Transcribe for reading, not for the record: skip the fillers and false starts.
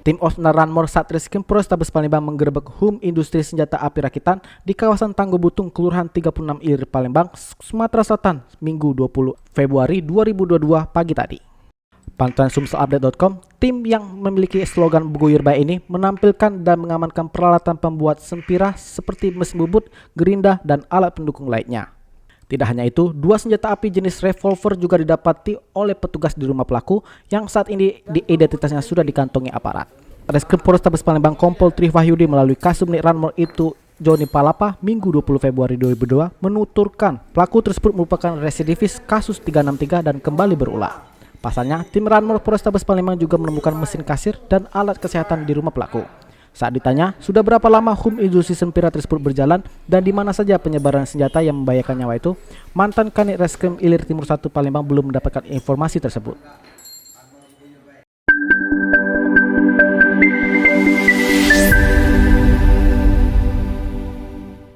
Tim Osnar Ranmor Satreskrim Polrestabes Palembang menggerebek Hum Industri Senjata Api Rakitan di kawasan Tanggo Butung, Kelurahan 36 Ilir, Palembang, Sumatera Selatan, Minggu 20 Februari 2022 pagi tadi. Pantauan sumselupdate.com, tim yang memiliki slogan Beguyur Baik ini menampilkan dan mengamankan peralatan pembuat sempira seperti mesin bubut, gerinda, dan alat pendukung lainnya. Tidak hanya itu, 2 senjata api jenis revolver juga didapati oleh petugas di rumah pelaku yang saat ini identitasnya sudah dikantongi aparat. Reskrim Polrestabes Palembang Kompol Tri Wahyudi melalui Kasubnit Ranmor itu Joni Palapa Minggu 20 Februari 2022 menuturkan pelaku tersebut merupakan residivis kasus 363 dan kembali berulang. Pasalnya, tim Ranmor Polrestabes Palembang juga menemukan mesin kasir dan alat kesehatan di rumah pelaku. Saat ditanya, sudah berapa lama Hum Industri Sempira tersebut berjalan dan di mana saja penyebaran senjata yang membahayakan nyawa itu, mantan Kanit Reskrim Ilir Timur 1 Palembang belum mendapatkan informasi tersebut.